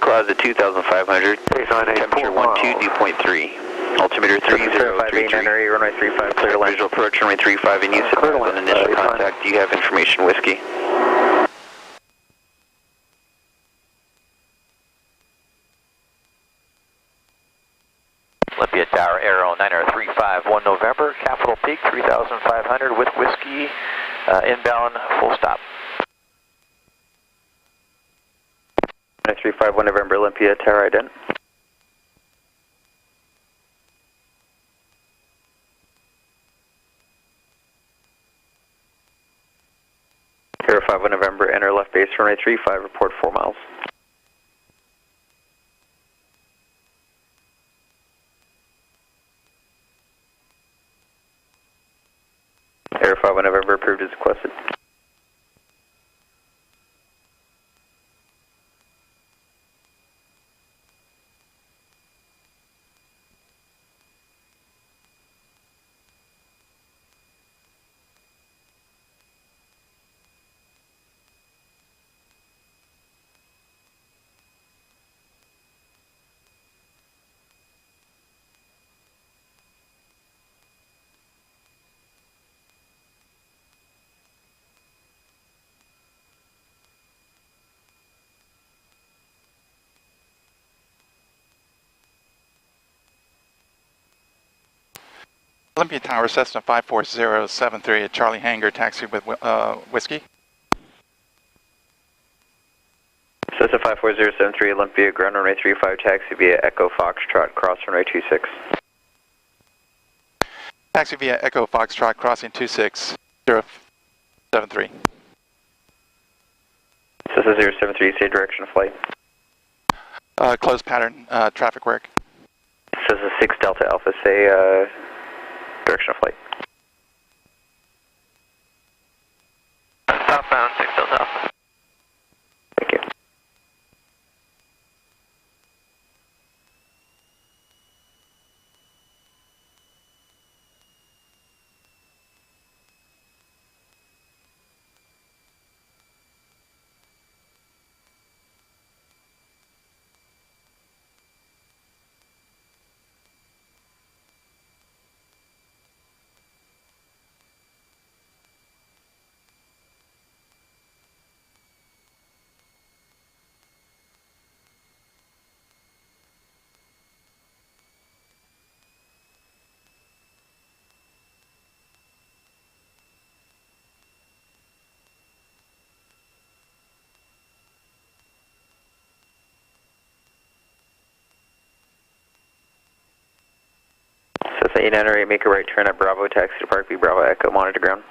clouds at 2,500. Temperature 12, dew point 3. Altimeter 3033. Runway 35, clear to land. Visual approach, runway 35 in use. On initial contact, do you have information, Whiskey? Olympia Tower, Aero 9035, 1 November, Capital Peak 3,500 with Whiskey, inbound, full stop. 935, 1 November, Olympia Tower, ident. Aero 5, 1 November, enter left base, runway 35, report 4 miles. Aero 5, 1 November, approved as requested. Olympia Tower, Cessna 54073 at Charlie Hangar, taxi with Whiskey. Cessna 54073, Olympia, ground runway 35, taxi via Echo Foxtrot, cross runway 26. Taxi via Echo Foxtrot, crossing 26073. Cessna 073, say direction of flight. Closed pattern, traffic work. Cessna 6 Delta Alpha, say direction of flight. Southbound, 6 Delta Alpha. Thank you. Cessna 898, make a right turn at Bravo, taxi to Park B, Bravo Echo, monitor ground.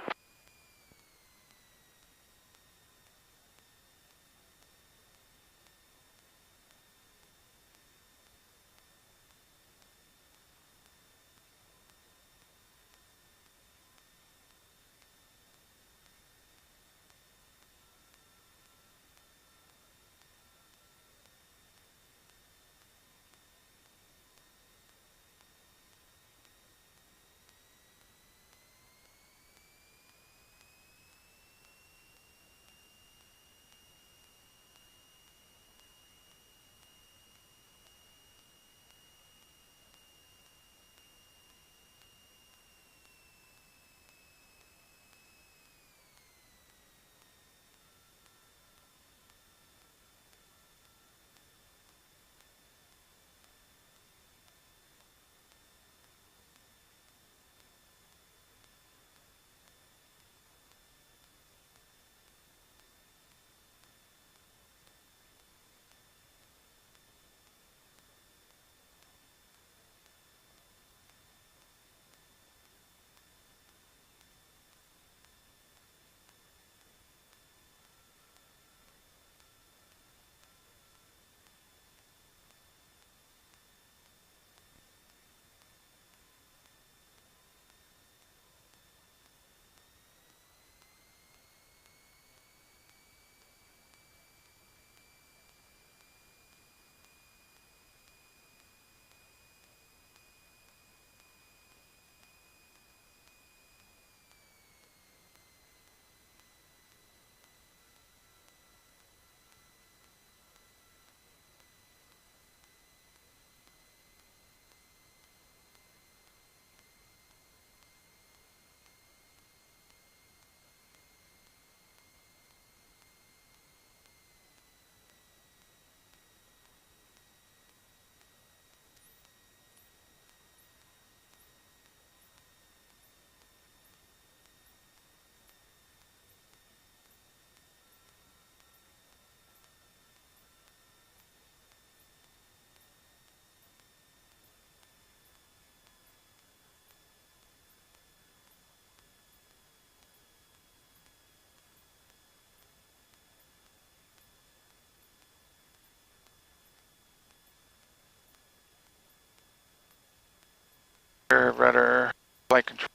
rudder, flight control.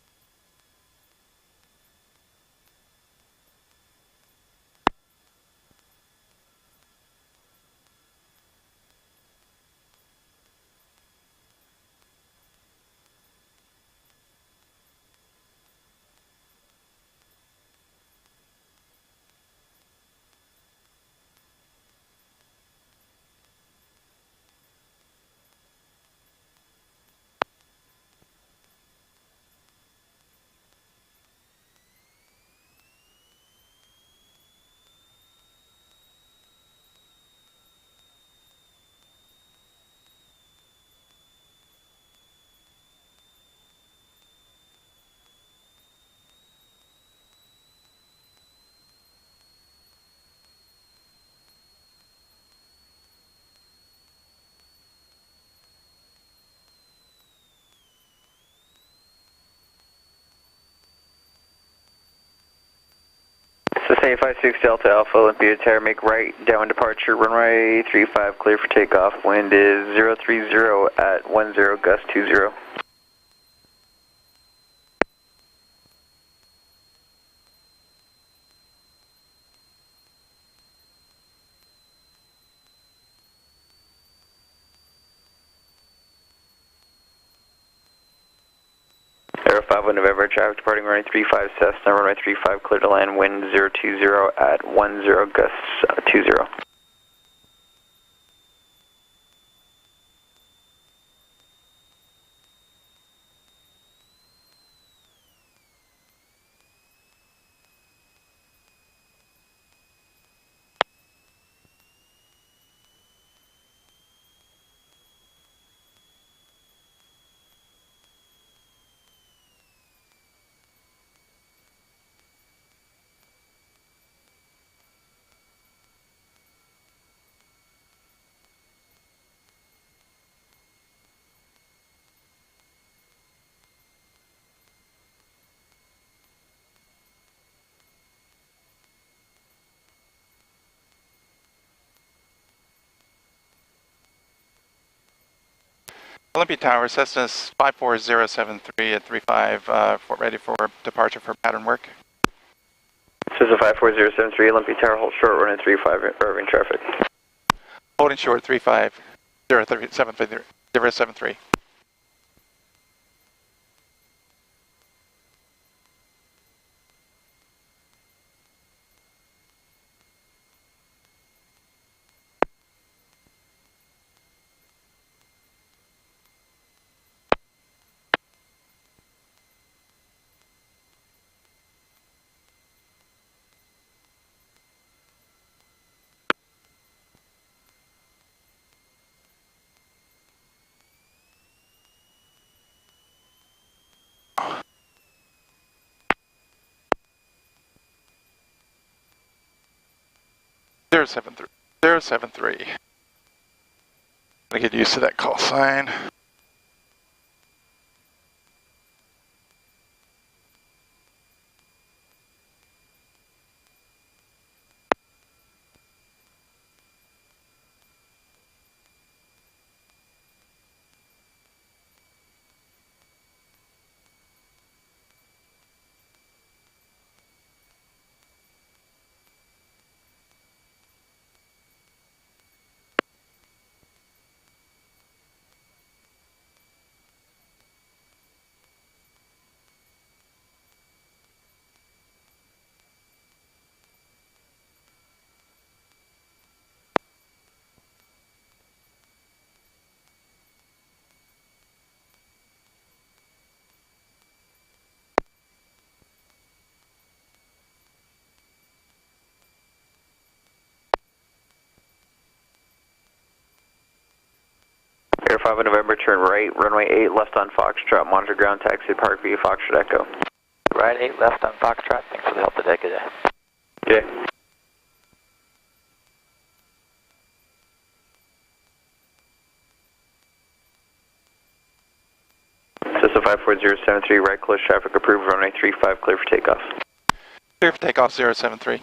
Sustain 56 Delta Alpha Olympia Tower, make right, down departure, runway 35, clear for takeoff. Wind is 030 at 10, gust 20. Aero 51 November, traffic departing runway 35 Cessna, runway 35, clear to land, wind 020 at 10, gust 20. Olympia Tower, Cessna 54073 at 35, ready for departure for pattern work. Cessna 54073, Olympia Tower, hold short, runway 35, Irving traffic. Holding short 35, 073. Zero seven three. I get used to that call sign. Air 5 in November, turn right, runway 8, left on Foxtrot, monitor ground taxi, Park View, Foxtrot Echo. Right 8 left on Foxtrot, thanks for the help today, good day. Okay. Cessna 54073, right close traffic approved, runway 35, clear for takeoff. Clear for takeoff 073.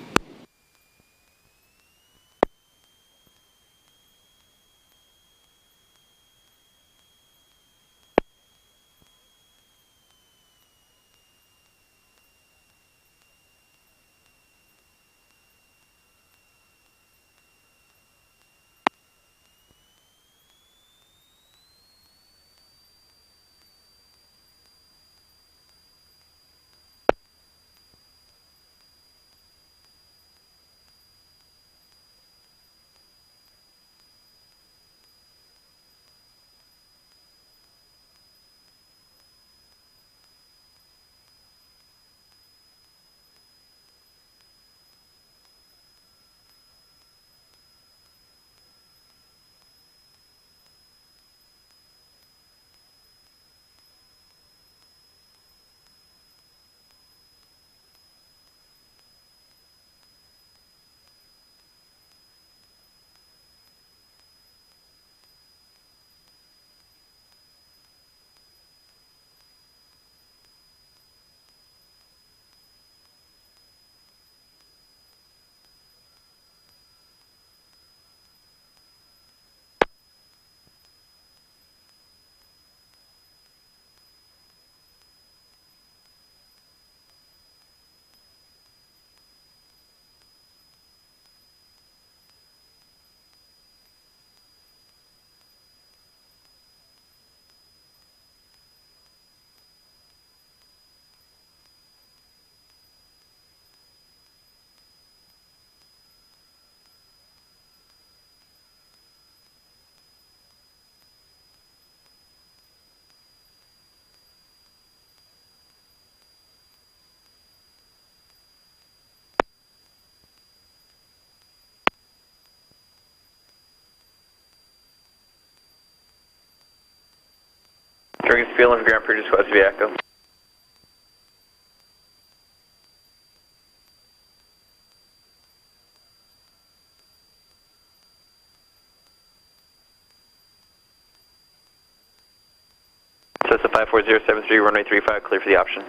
Field of Grand Prix, West Via Echo. Cessna 54073, runway 35, clear for the option.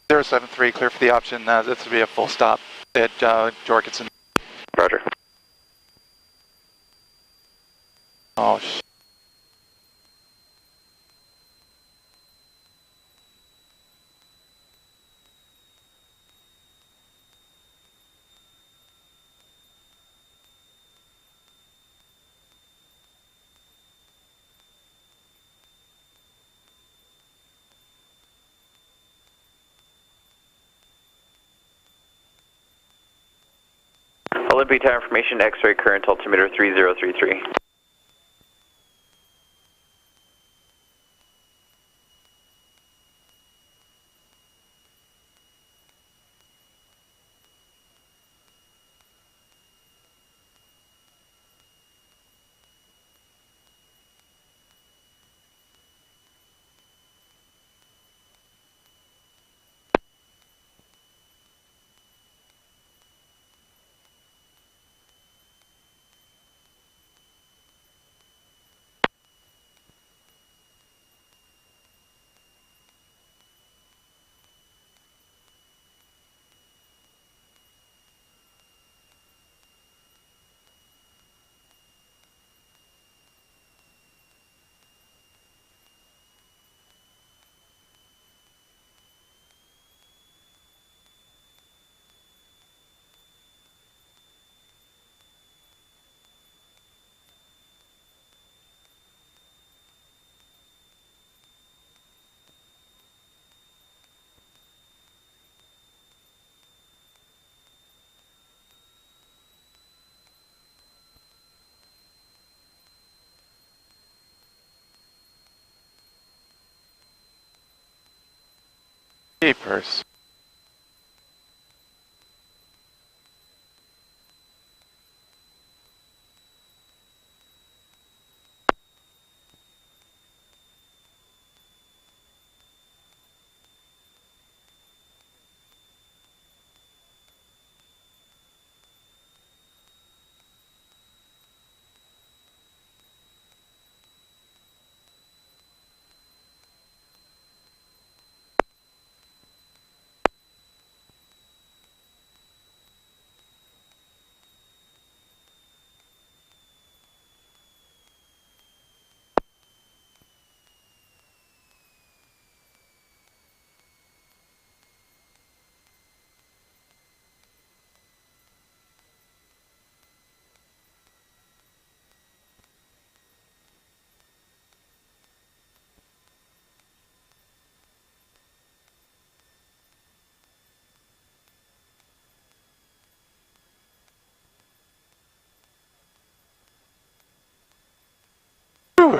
073, clear for the option. This will be a full stop at Jorgensen. Roger. Oh, sh. Olympic tower information, X-ray current altimeter 3033. Jeepers. Whew.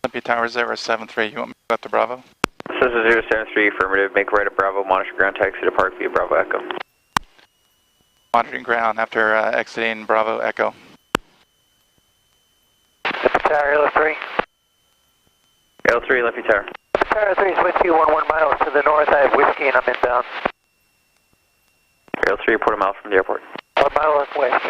Olympia Tower 073, you want me to go up to Bravo? Cessna 073, affirmative, make right at Bravo, monitor ground taxi to Park via Bravo Echo. Monitoring ground after exiting Bravo Echo. Olympia Tower, L3. L3, Olympia Tower. Olympia Tower 3 is with you 11 miles to the north. I have whiskey and I'm inbound. L3, report a mile from the airport. 1 mile west.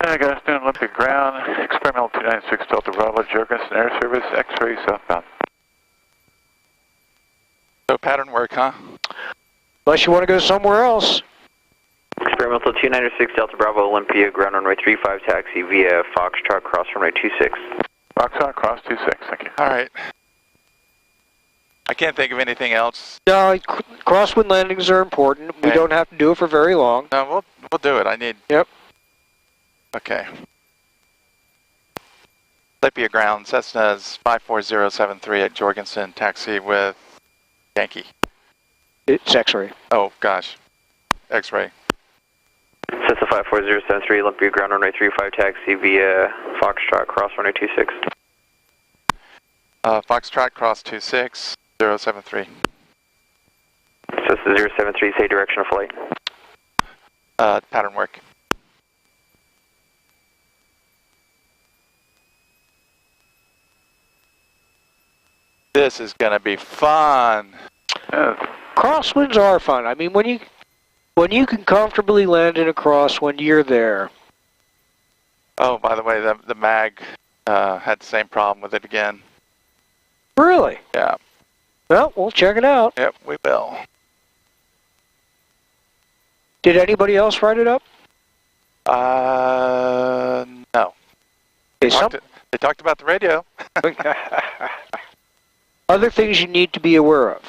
Good afternoon, Olympic Ground, experimental 296 Delta Bravo, Jorgensen Air Service, X-ray southbound. So pattern work, huh? Unless you want to go somewhere else. Experimental 296 Delta Bravo, Olympia, ground runway 35, taxi via Foxtrot, cross runway 26. Foxtrot, cross 26, thank you. All right. I can't think of anything else. No, crosswind landings are important. We Okay. don't have to do it for very long. No, we'll do it. I need. Yep. Okay. Olympia ground, Cessna's 54073 at Jorgensen, taxi with Yankee. It's X-ray. Oh gosh, X-ray. Cessna 54073, Olympia, ground runway 35, taxi via Foxtrot, cross runway 26. Foxtrot cross 26073. Cessna 073, say direction of flight. Pattern work. This is gonna be fun. Crosswinds are fun. I mean, when you can comfortably land in a crosswind, you're there. Oh, by the way, the mag had the same problem with it again. Really? Yeah. Well, we'll check it out. Yep, we will. Did anybody else write it up? No. Okay, They talked about the radio. Other things you need to be aware of.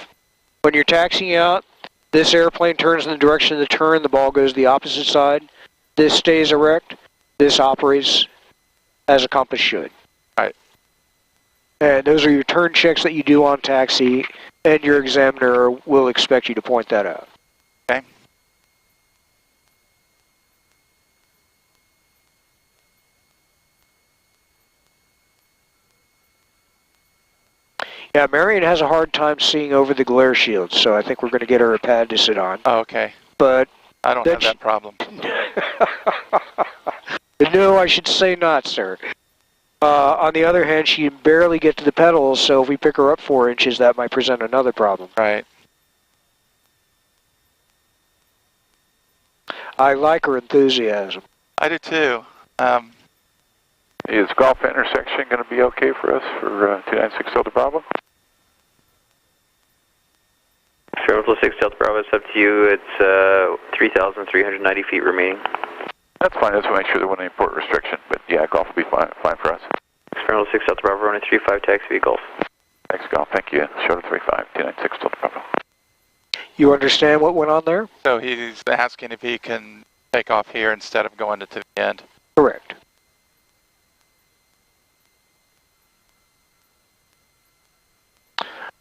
When you're taxiing out, this airplane turns in the direction of the turn, the ball goes the opposite side. This stays erect. This operates as a compass should. Right. And those are your turn checks that you do on taxi, and your examiner will expect you to point that out. Okay. Yeah, Marion has a hard time seeing over the glare shield, so I think we're going to get her a pad to sit on. Oh, okay. But I don't have that problem. No, I should say not, sir. On the other hand, she can barely get to the pedals, so if we pick her up 4 inches, that might present another problem. Right. I like her enthusiasm. I do too. Is Golf intersection going to be okay for us for 296 Delta Bravo? Experimental 6 Delta Bravo, it's up to you. It's 3,390 feet remaining. That's fine, just to make sure there wasn't any port restriction, but yeah, Golf will be fine for us. Experimental 6 Delta Bravo, runway 35, taxi via Golf. Thanks, Golf, thank you. Short of 35, 296 Delta Bravo. You understand what went on there? So he's asking if he can take off here instead of going to the end. Correct.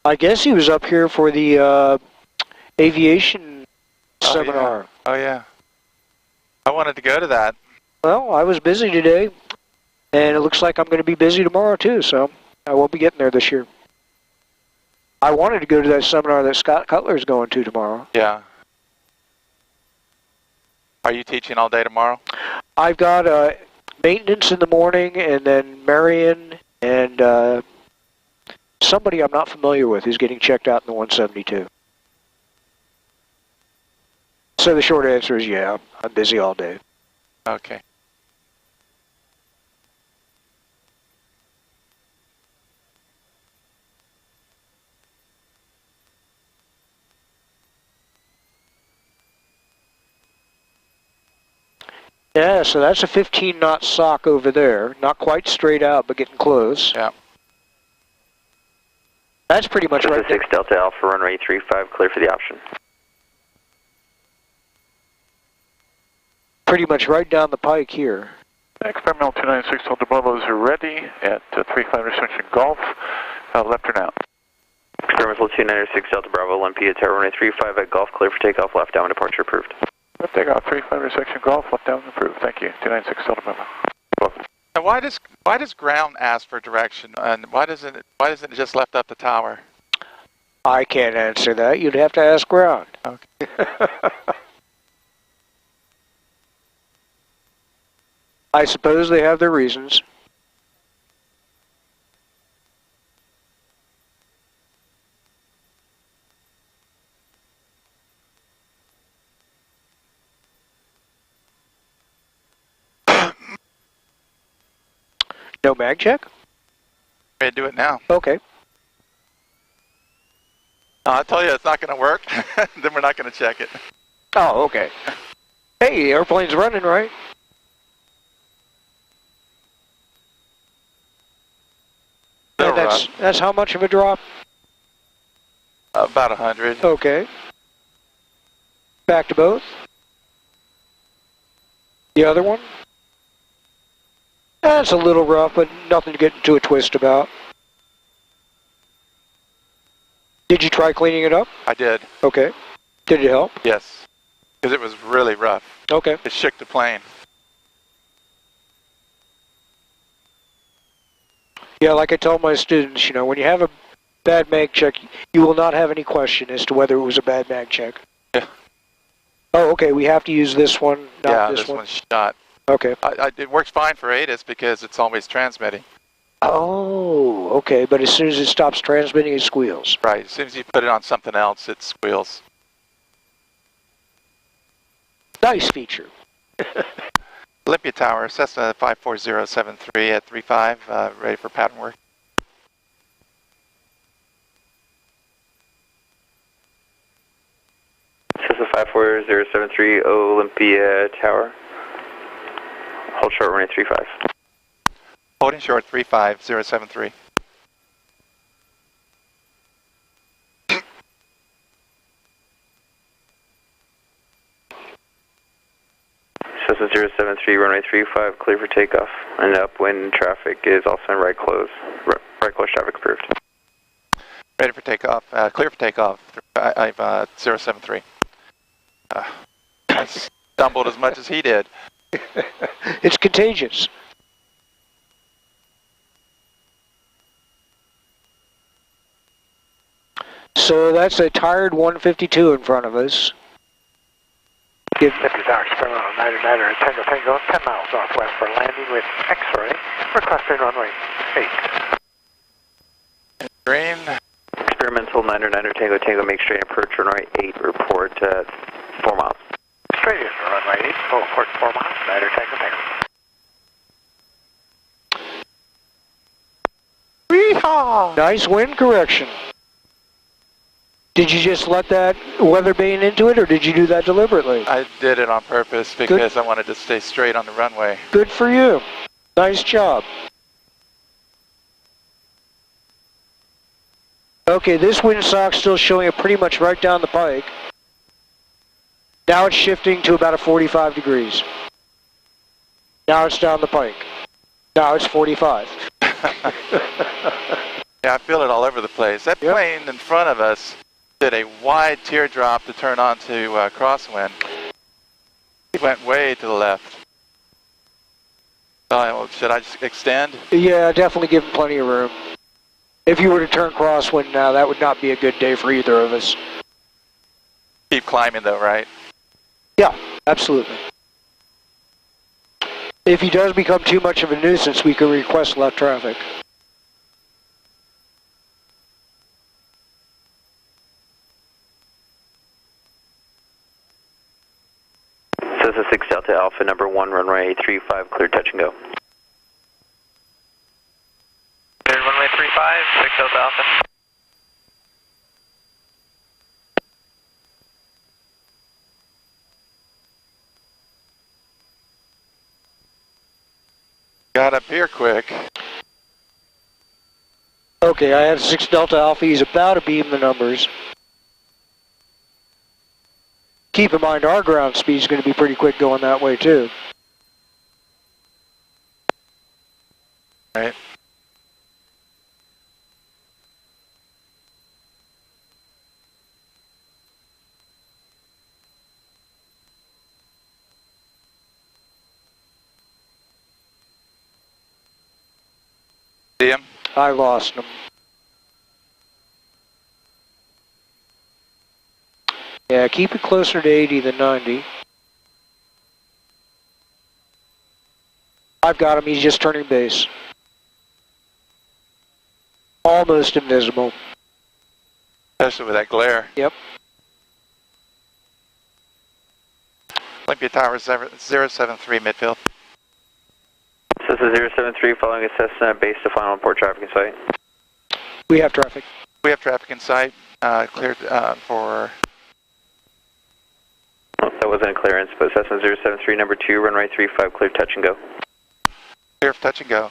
I guess he was up here for the aviation seminar. Oh yeah. I wanted to go to that. Well, I was busy today, and it looks like I'm going to be busy tomorrow too, so I won't be getting there this year. I wanted to go to that seminar that Scott Cutler is going to tomorrow. Yeah. Are you teaching all day tomorrow? I've got maintenance in the morning, and then Marion and somebody I'm not familiar with who's getting checked out in the 172. So the short answer is yeah, I'm busy all day. Okay. Yeah, so that's a 15-knot sock over there. Not quite straight out, but getting close. Yeah. That's pretty much right. 6 Delta Alpha, runway 35, clear for the option. Pretty much right down the pike here. Experimental 296 Delta Bravo is ready at 35 restriction Golf. Left turn out. Experimental 296 Delta Bravo, Olympia, tower runway 35 at Golf, clear for takeoff, left down, departure approved. Left takeoff, 35 restriction Golf, left down approved. Thank you. 296 Delta Bravo. Welcome. And why does ground ask for direction, and why doesn't it just left up the tower? I can't answer that. You'd have to ask ground. Okay. I suppose they have their reasons. No mag check? Ready to do it now. Okay. I tell you it's not going to work, then we're not going to check it. Oh, okay. Hey, the airplane's running, right? It'll And that's how much of a drop? About 100. Okay. Back to both. The other one? That's a little rough, but nothing to get into a twist about. Did you try cleaning it up? I did. Okay. Did it help? Yes. Because it was really rough. Okay. It shook the plane. Yeah, like I tell my students, you know, when you have a bad mag check, you will not have any question as to whether it was a bad mag check. Yeah. Oh, okay, we have to use this one, not Yeah, this this one? one's shot. Okay. It works fine for ATIS because it's always transmitting. Oh, okay, but as soon as it stops transmitting, it squeals. Right, as soon as you put it on something else, it squeals. Nice feature. Olympia Tower, Cessna 54073 at 35, ready for pattern work. Cessna 54073, Olympia Tower. Hold short, runway 35. Holding short 35073. Cessna 073, runway 35, clear for takeoff. And upwind traffic is also in right close. Right close traffic approved. Ready for takeoff, clear for takeoff, 073. I stumbled as much as he did. It's contagious. So that's a tired 152 in front of us. Give Olympia Tower, experimental 99er, Tango Tango, 10 miles northwest for landing with X-ray, requesting runway 8. Green. Experimental 99er, Tango Tango, make straight approach, runway 8, report 4 miles. Straight in for runway 8, full report 4 miles, 99er, Tango Tango. Yeehaw! nice wind correction. Did you just let that weather vane into it, or did you do that deliberately? I did it on purpose because I wanted to stay straight on the runway. Good for you. Nice job. Okay, this windsock's still showing it pretty much right down the pike. Now it's shifting to about a 45 degrees. Now it's down the pike. Now it's 45. Yeah, I feel it all over the place. That plane in front of us did a wide teardrop to turn onto crosswind. He went way to the left. Well, should I just extend? Yeah, definitely give him plenty of room. If you were to turn crosswind now, that would not be a good day for either of us. Keep climbing though, right? Yeah, absolutely. If he does become too much of a nuisance, we can request left traffic. Cessna 6 Delta Alpha, number 1, runway 35, clear touch and go. Cleared runway 35, 6 Delta Alpha. Got up here quick. Okay, I have 6 Delta Alpha. He's about to beam the numbers. Keep in mind, our ground speed is going to be pretty quick going that way, too. Right. See him? I lost him. Yeah, keep it closer to 80 than 90. I've got him, he's just turning base. Almost invisible. Especially with that glare. Yep. Olympia Tower 073 midfield. So Cessna 073 following a Cessna base to final report traffic in sight. We have traffic. We have traffic in sight. Cleared for... Oh, that wasn't a clearance, but Cessna 073, number 2, runway 35, clear touch and go. Clear for touch and go.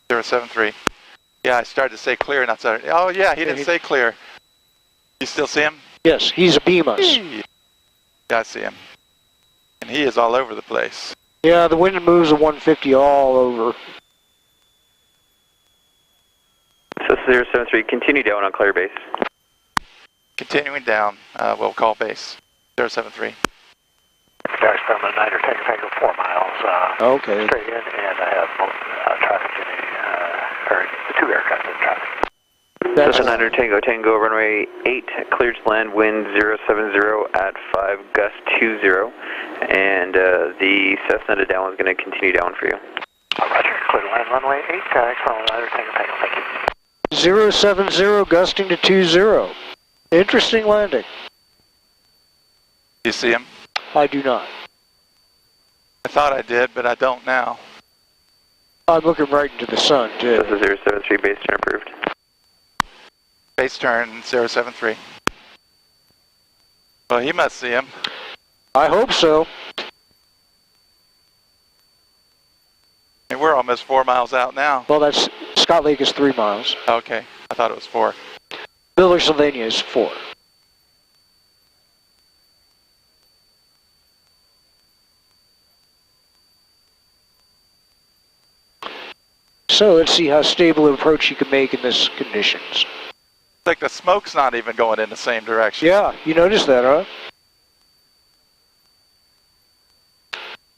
073. Yeah, I started to say clear, not sorry. Oh, yeah, he didn't say clear. You still see him? Yes, he's a beam us. Yeah, I see him. And he is all over the place. Yeah, the wind moves a 150 all over. Cessna 073, continue down on clear base. Continuing down, we'll call base. 073. Dash from a Niner Tango 4 miles Okay. straight in, and I have both traffic in the 2 aircraft in traffic. That's Cessna 9 Tango, runway 8, cleared to land, wind 070 at 5, gust 20, and the Cessna to down is going to continue down for you. Roger, clear to land, runway 8, from a Niner Tango, thank you. 070 gusting to 20. Interesting landing. You see him? I do not. I thought I did, but I don't now. I'm looking right into the sun, too. Cessna 073, base turn approved. Base turn 073. Well, he must see him. I hope so. And we're almost 4 miles out now. Well, that's Scott Lake is 3 miles. Okay, I thought it was 4. Village, Sylvania is 4. So let's see how stable an approach you can make in this conditions. It's like the smoke's not even going in the same direction. Yeah, you noticed that, huh?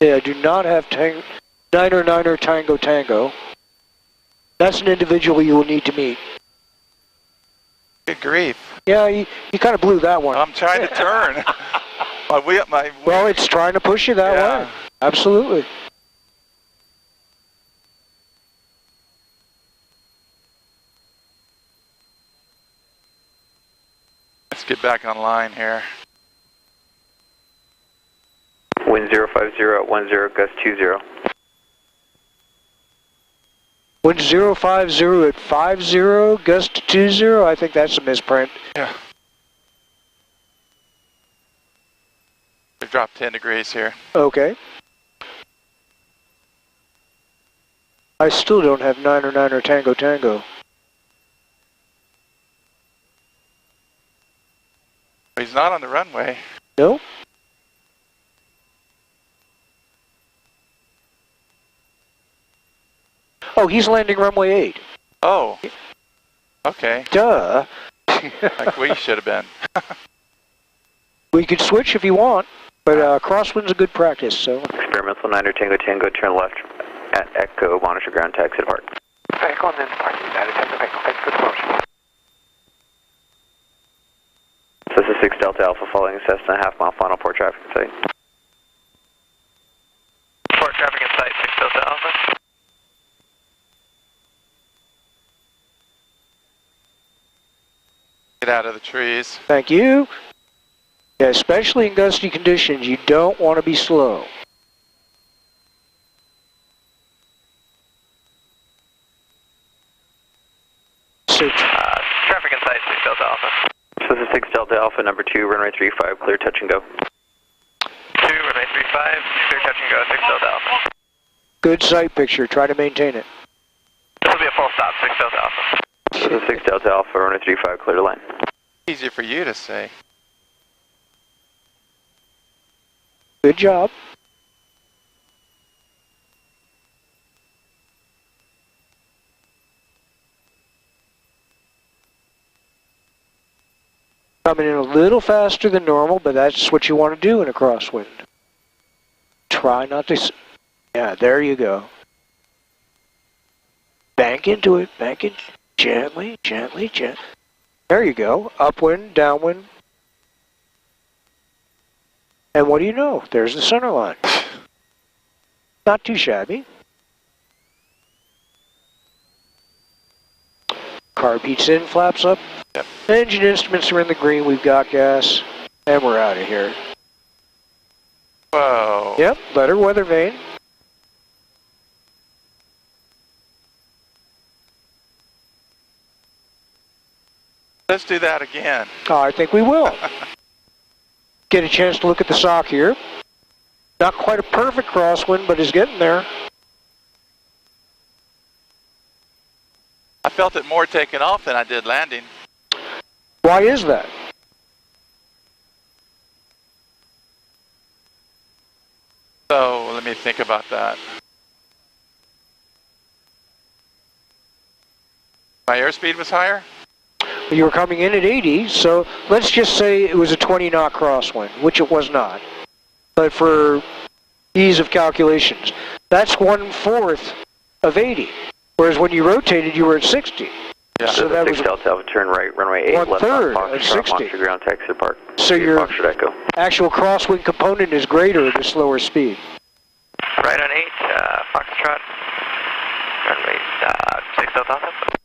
Yeah, I do not have Niner Tango Tango. That's an individual you will need to meet. Good grief. Yeah, you kind of blew that one. I'm trying to turn. Well, it's trying to push you that Yeah. way. Absolutely. Let's get back online here. Wind 050 at 10, gust 20. Wind 050 at 50, gust 20. I think that's a misprint. Yeah. We dropped 10 degrees here. Okay. I still don't have Niner Tango Tango. He's not on the runway. No? Oh, he's landing runway 8. Oh. Okay. Duh. Like we should have been. We could switch if you want, but crosswind's a good practice, so. Experimental 9 Tango, turn left at Echo, monitor ground taxi to park. Tango and then park, Niner Tango, thanks for the motion. Cessna 6 Delta Alpha following Cessna, half-mile final port traffic in sight. Port traffic in sight, 6 Delta Alpha. Get out of the trees. Thank you. Yeah, especially in gusty conditions, you don't want to be slow. Traffic in sight, 6 Delta Alpha. Cessna 6 Delta Alpha, number 2, runway 35, clear touch and go. 2, runway 35, clear touch and go, 6 Delta Alpha. Good sight picture. Try to maintain it. This will be a full stop, 6 Delta Alpha. Cessna 6 Delta Alpha, runway 35, clear to line. Easier for you to say. Good job. Coming in a little faster than normal, but that's what you want to do in a crosswind. Try not to... Yeah, there you go. Bank into it, bank it. Gently, gently, gently. There you go. Upwind, downwind. And what do you know? There's the center line. Not too shabby. Car beats in, flaps up. Yep. Engine instruments are in the green. We've got gas. And we're out of here. Whoa. Yep, letter weather vane. let's do that again. I think we will. Get a chance to look at the sock here. Not quite a perfect crosswind, but it's getting there. I felt it more taking off than I did landing. Why is that? So let me think about that. My airspeed was higher? You were coming in at 80, so let's just say it was a 20 knot crosswind, which it was not. But for ease of calculations, that's 1/4 of 80. Whereas when you rotated, you were at 60. Yeah. So that was Delta Alpha, turn right, runway 8, left on 1/3 of 60. Foxtrot ground taxi park. So your Foxtrot Echo. actual crosswind component is greater at a slower speed. Right on 8, Foxtrot, runway 6 Delta Alpha.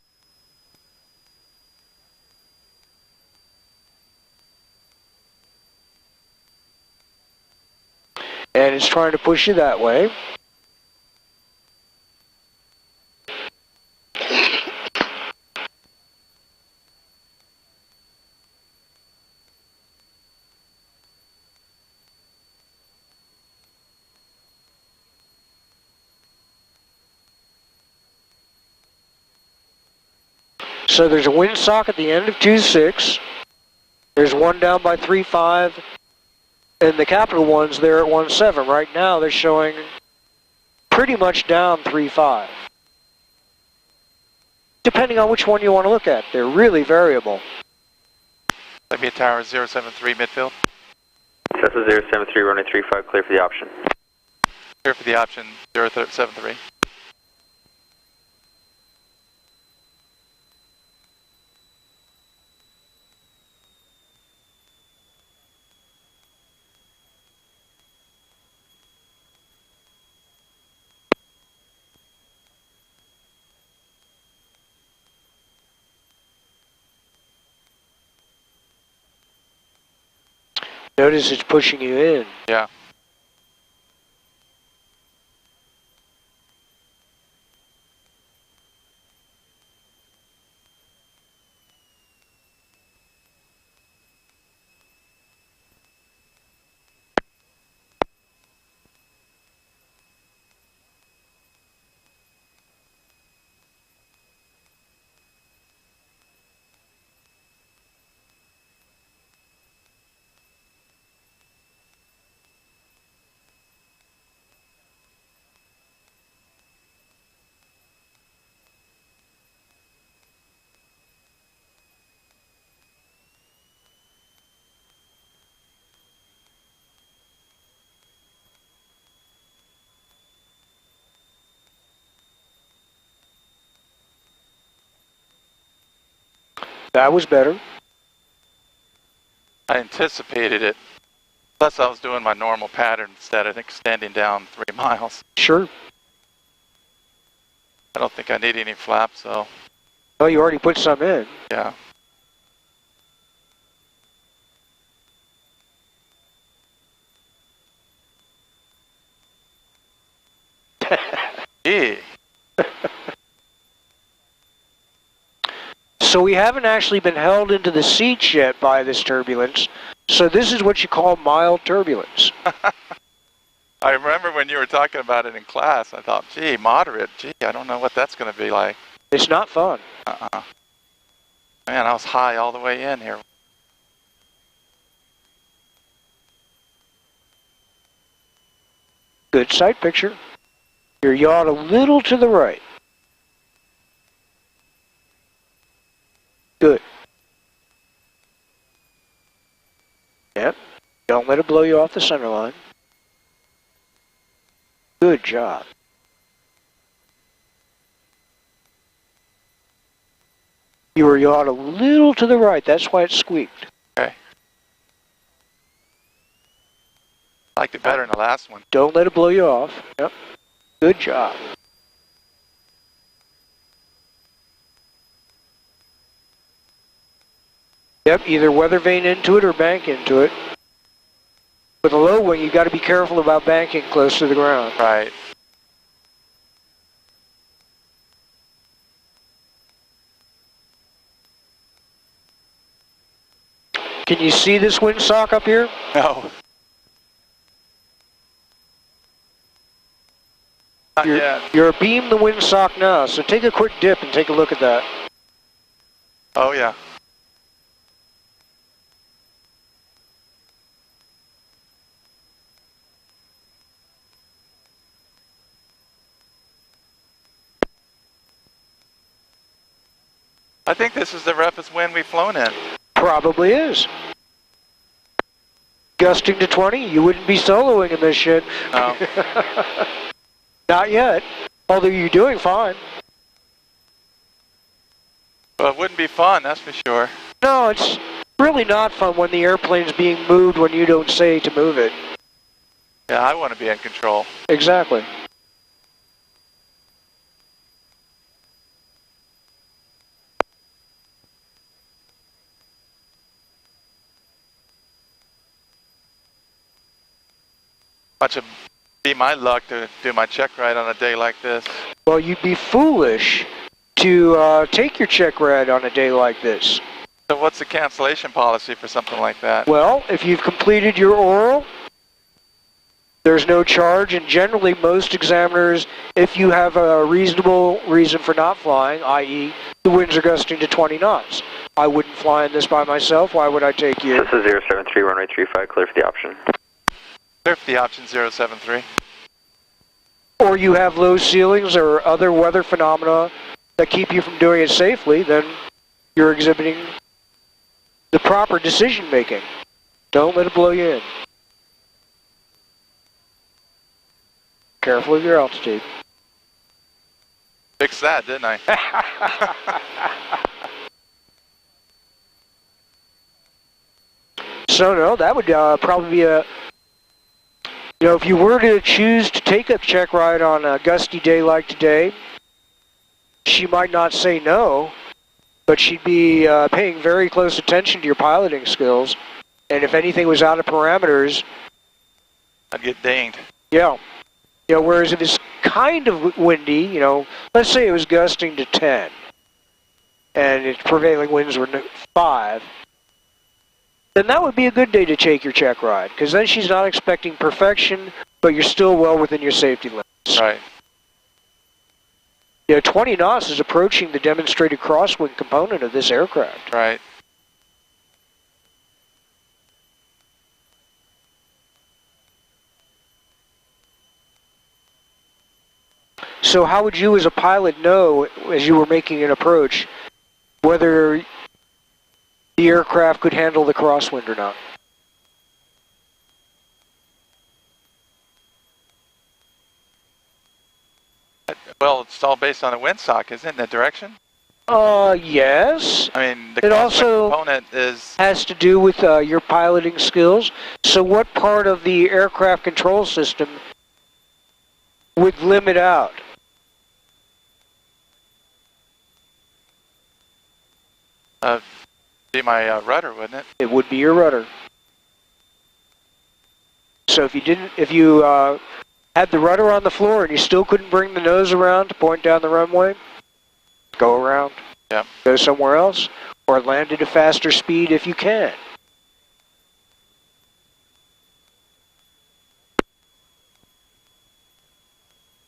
And it's trying to push you that way. So there's a windsock at the end of 2.6. There's one down by 3.5. And the capital one's there at 1.7. Right now they're showing pretty much down 3.5. Depending on which one you want to look at. They're really variable. Olympia Tower 073 midfield. Cessna 073, runway 35, clear for the option. Clear for the option 073. Notice it's pushing you in. Yeah. That was better. I anticipated it. Plus I was doing my normal pattern instead of extending down 3 miles. Sure. I don't think I need any flaps, so Oh, you already put some in. yeah. Gee. So we haven't actually been held into the seats yet by this turbulence. So this is what you call mild turbulence. I remember when you were talking about it in class, I thought, gee, moderate. Gee, I don't know what that's going to be like. It's not fun. Man, I was high all the way in here. Good sight picture. You're yawed a little to the right. Good. Yep. Don't let it blow you off the center line. Good job. You were yawed a little to the right. That's why it squeaked. Okay. I liked it better than the last one. Don't let it blow you off. Yep. Good job. Yep, either weather vane into it or bank into it. With a low wing, you got to be careful about banking close to the ground. Right. Can you see this windsock up here? No. Not yet. You're abeam the windsock now, so take a quick dip and take a look at that. Oh, yeah. I think this is the roughest wind we've flown in. Probably is. Gusting to 20, you wouldn't be soloing in this shit. No. Not yet, although you're doing fine. Well, it wouldn't be fun, that's for sure. No, it's really not fun when the airplane's being moved when you don't say to move it. Yeah, I want to be in control. Exactly. Much of be my luck to do my check ride on a day like this. Well, you'd be foolish to take your check ride on a day like this. So what's the cancellation policy for something like that? Well, if you've completed your oral, there's no charge, and generally most examiners, if you have a reasonable reason for not flying, i.e. the winds are gusting to 20 knots, I wouldn't fly in this by myself. Why would I take you? This is 073, runway 35, clear for the option. Clear for the option 073. Or you have low ceilings or other weather phenomena that keep you from doing it safely, then you're exhibiting the proper decision making. Don't let it blow you in. Careful of your altitude. Fixed that, didn't I? So no, that would probably be a, you know, if you were to choose to take a check ride on a gusty day like today, she might not say no, but she'd be paying very close attention to your piloting skills, and if anything was out of parameters, I'd get dinged. yeah. You know, whereas if it's kind of windy, you know, let's say it was gusting to 10, and its prevailing winds were 5, then that would be a good day to take your check ride, because then she's not expecting perfection, but you're still well within your safety limits. Right. You know, 20 knots is approaching the demonstrated crosswind component of this aircraft. Right. So how would you as a pilot know, as you were making an approach, whether the aircraft could handle the crosswind or not? Well, it's all based on the windsock, isn't it? The direction? Yes. I mean, the It also component is... has to do with your piloting skills. So what part of the aircraft control system would limit out? be my rudder, wouldn't it? It would be your rudder. So if you had the rudder on the floor and you still couldn't bring the nose around to point down the runway, go around. Yep. Go somewhere else, or land at a faster speed if you can.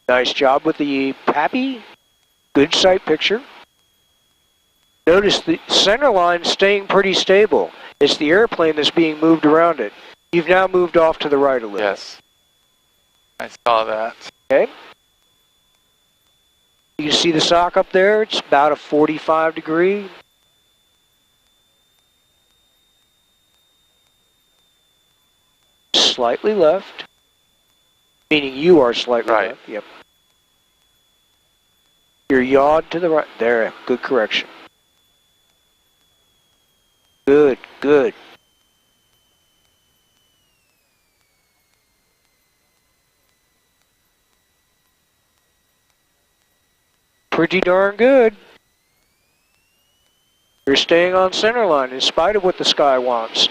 Nice job with the PAPI. Good sight picture. Notice the center line staying pretty stable. It's the airplane that's being moved around it. You've now moved off to the right a little. Yes. I saw that. Okay. You can see the sock up there. It's about a 45 degree. Slightly left. Meaning you are slightly right. left. Yep. You're yawed to the right. There. Good correction. Good, good. Pretty darn good. You're staying on center line in spite of what the sky wants.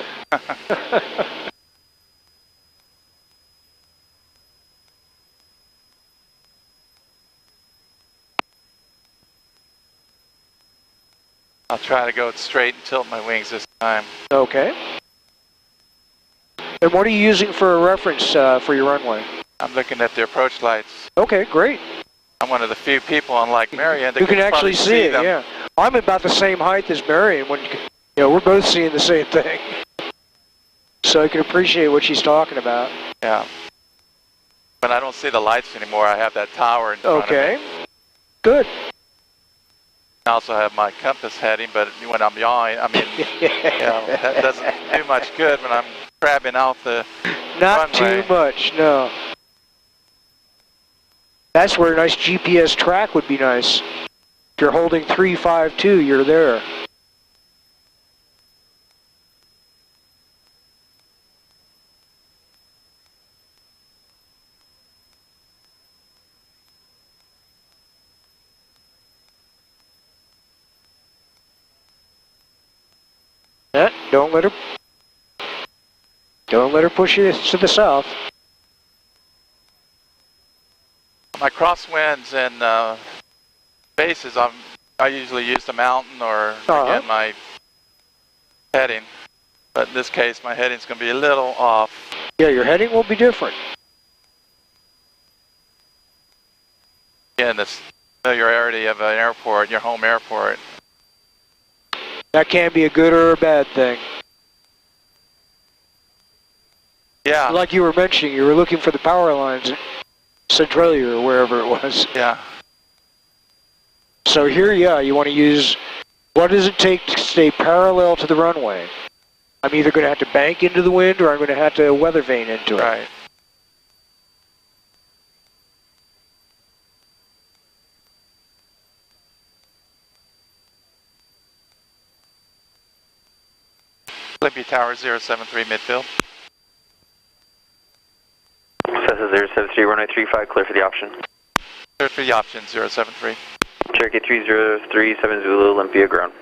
I'll try to go straight and tilt my wings this time. Okay. And what are you using for a reference for your runway? I'm looking at the approach lights. Okay, great. I'm one of the few people, unlike Marion, that You can actually probably see it, them. yeah. I'm about the same height as Marion. When, we're both seeing the same thing. So I can appreciate what she's talking about. Yeah. But I don't see the lights anymore. I have that tower in front of me. Okay. Good. I also have my compass heading, but when I'm yawing, I mean, that doesn't do much good when I'm crabbing out the Not runway. too much, no. That's where a nice GPS track would be nice. If you're holding 352, you're there. Don't let her push you to the south. My crosswinds and bases, I usually use the mountain or again my heading. But in this case, my heading's going to be a little off. Yeah, your heading will be different. Again, the familiarity of an airport, your home airport. That can be a good or a bad thing. Yeah. Like you were mentioning, you were looking for the power lines at Centralia or wherever it was. Yeah. So here, yeah, you want to use, what does it take to stay parallel to the runway? I'm either going to have to bank into the wind or I'm going to have to weather vane into it. Right. Olympia Tower 073 midfield. Cessna 073, runway 35, clear for the option. Clear for the option 073. Cherokee 3037 Zulu, Olympia, ground.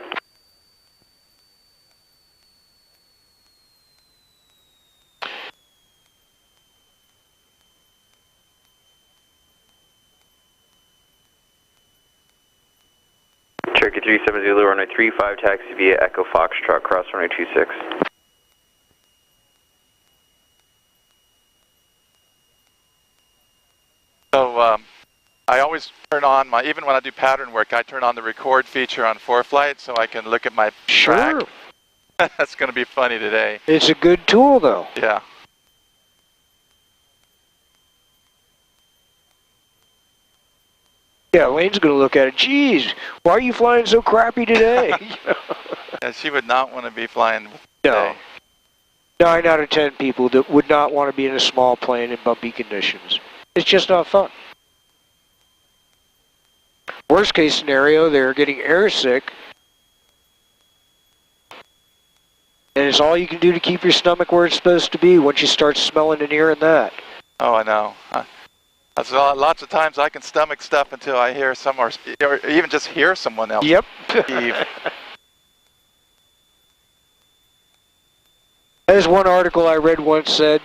Cherokee 37 Zulu, runway 35, taxi via Echo Foxtrot, cross runway 26. So I always turn on my, even when I do pattern work, I turn on the record feature on ForeFlight so I can look at my track. Sure. That's going to be funny today. It's a good tool, though. Yeah. Yeah, Lane's going to look at it. Geez, why are you flying so crappy today? Yeah, she would not want to be flying No. today. 9 out of 10 people that would not want to be in a small plane in bumpy conditions. It's just not fun. Worst case scenario, they're getting airsick. And it's all you can do to keep your stomach where it's supposed to be once you start smelling and hearing that. Oh, I know. Lots of times I can stomach stuff until I hear someone, or even just hear someone else. Yep. Eve. As one article I read once said,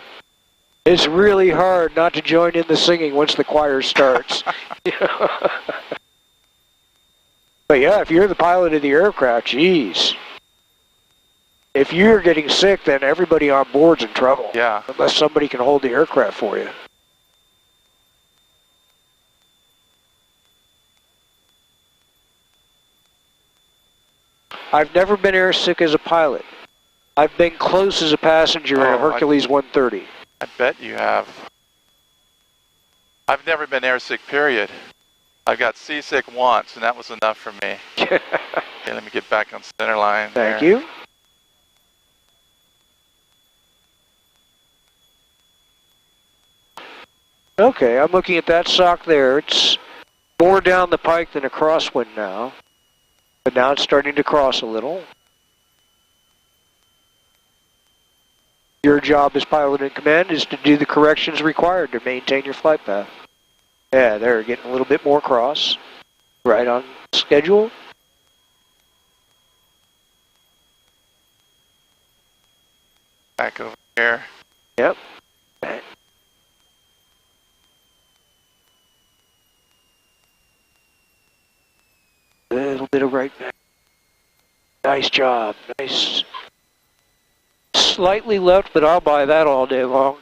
it's really hard not to join in the singing once the choir starts. But yeah, if you're the pilot of the aircraft, geez. If you're getting sick, then everybody on board's in trouble. Yeah. Unless somebody can hold the aircraft for you. I've never been airsick as a pilot. I've been close as a passenger in a Hercules 130. I bet you have. I've never been airsick, period. I got seasick once, and that was enough for me. Okay, let me get back on center line. Thank you. Okay, I'm looking at that sock there. It's more down the pike than a crosswind now. But now it's starting to cross a little. Your job as pilot in command is to do the corrections required to maintain your flight path. Yeah, they're getting a little bit more cross. Right on schedule. Back over here. Yep. A little bit of right back. Nice job. Nice slightly left, but I'll buy that all day long.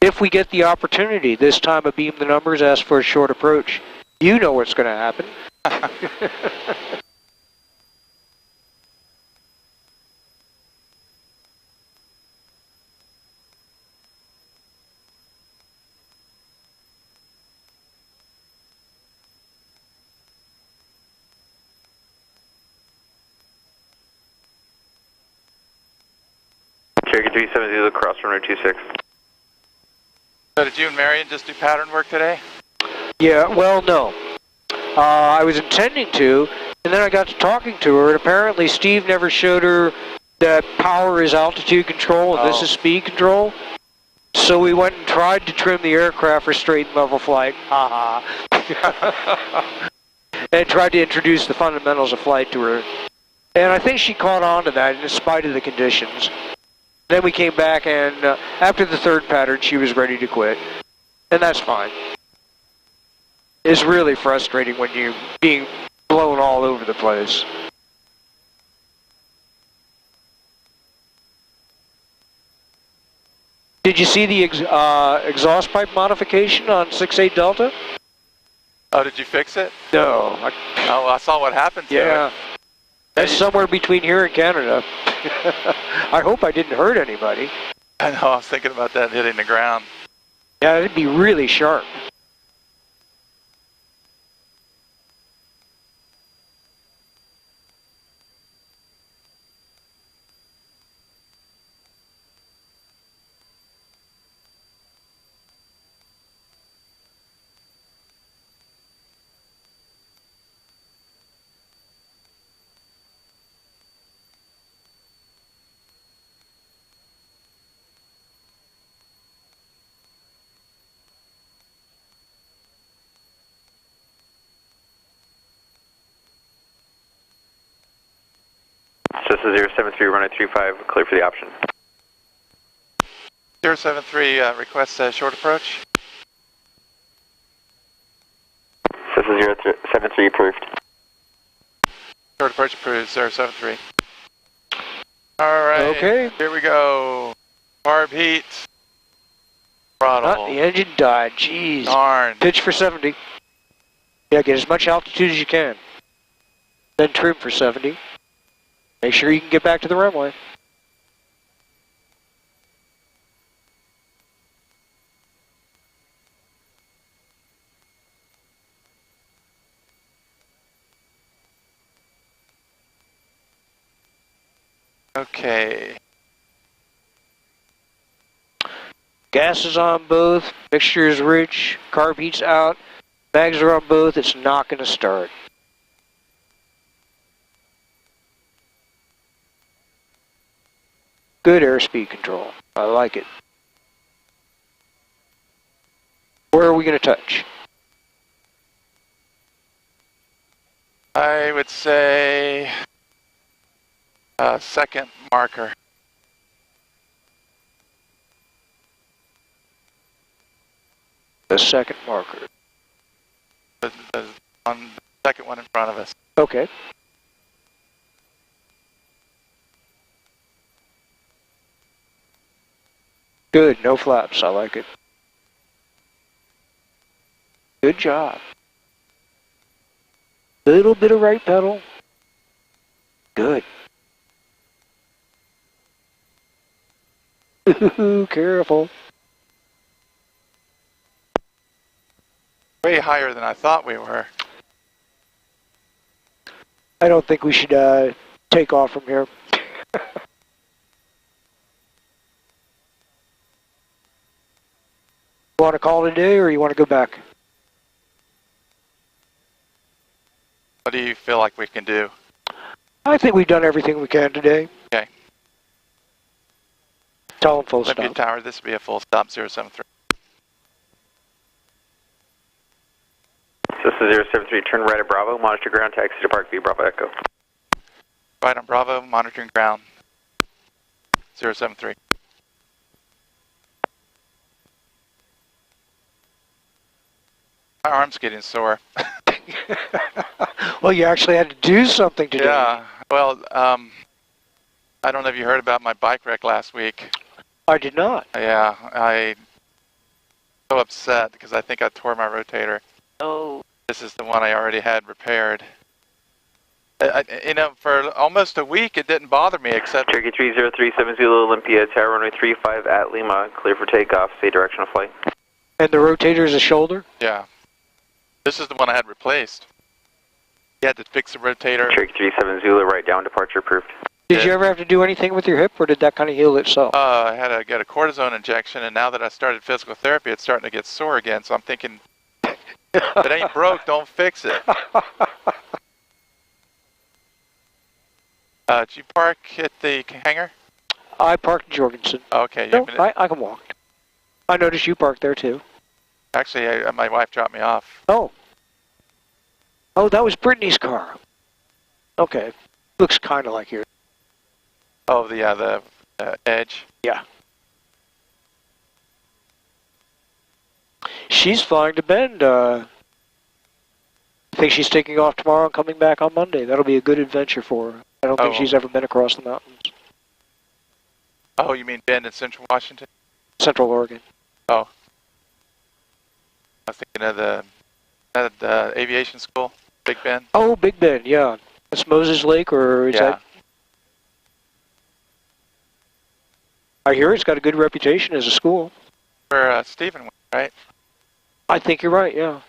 If we get the opportunity, this time of beam the numbers, ask for a short approach. You know what's going to happen. Cherokee 370, cross runway 26. So did you and Marion just do pattern work today? Yeah, well, no. I was intending to, and then I got to talking to her, and apparently Steve never showed her that power is altitude control and this is speed control. So we went and tried to trim the aircraft for straight and level flight. And tried to introduce the fundamentals of flight to her. And I think she caught on to that in spite of the conditions. Then we came back, and after the third pattern, she was ready to quit. And that's fine. It's really frustrating when you're being blown all over the place. Did you see the exhaust pipe modification on 68 Delta? Oh, did you fix it? No. I saw what happened to it. That's somewhere between here and Canada. I hope I didn't hurt anybody. I know, I was thinking about that hitting the ground. Yeah, it'd be really sharp. Cessna 073, runway 35, clear for the option. 073, request a short approach. Cessna 073 approved. Short approach approved, 073. Alright, okay. Here we go. Carb heat. Throttle. The engine died, jeez. Darn. Pitch for 70. Yeah, get as much altitude as you can. Then trim for 70. Make sure you can get back to the runway. Okay. Gas is on both, mixture is rich, carb heat's out, mags are on both, it's not going to start. Good airspeed control. I like it. Where are we going to touch? I would say second marker. The second marker. The second one in front of us. Okay. Good, no flaps, I like it. Good job. Little bit of right pedal. Good. Careful. Way higher than I thought we were. I don't think we should take off from here. You want to call it a day or you want to go back? What do you feel like we can do? I think we've done everything we can today. Okay. Tell them full Olympia stop. Tower, this will be a full stop, 073. Cessna 073, turn right at Bravo, monitor ground, taxi to Park View, Bravo Echo. Right on Bravo, monitoring ground, 073. My arm's getting sore. Well, you actually had to do something today. Yeah, well, I don't know if you heard about my bike wreck last week. I did not. Yeah, I so upset because I think I tore my rotator. Oh. This is the one I already had repaired. You know, for almost a week, it didn't bother me except... Cherokee 30370 Olympia, tower runway 35 at Lima, clear for takeoff, stay directional flight. And the rotator is a shoulder? Yeah. This is the one I had replaced. You had to fix the rotator. Cherokee 37 Zulu, right down, departure approved. Did you ever have to do anything with your hip, or did that kind of heal itself? I had to get a cortisone injection, and now that I started physical therapy, it's starting to get sore again, so I'm thinking, if it ain't broke, don't fix it. Did you park at the hangar? I parked in Jorgensen. Okay. No, I can walk. I noticed you parked there, too. Actually, my wife dropped me off. Oh. Oh, that was Brittany's car. Okay. Looks kind of like yours. Oh, the Edge? Yeah. She's flying to Bend. I think she's taking off tomorrow and coming back on Monday. That'll be a good adventure for her. I don't think she's ever been across the mountains. Oh, you mean Bend in Central Washington? Central Oregon. Oh. I was thinking of the aviation school, Big Bend. Oh, Big Bend, yeah. That's Moses Lake, or is that? I hear it's got a good reputation as a school. Where Stephen went, right? I think you're right, yeah.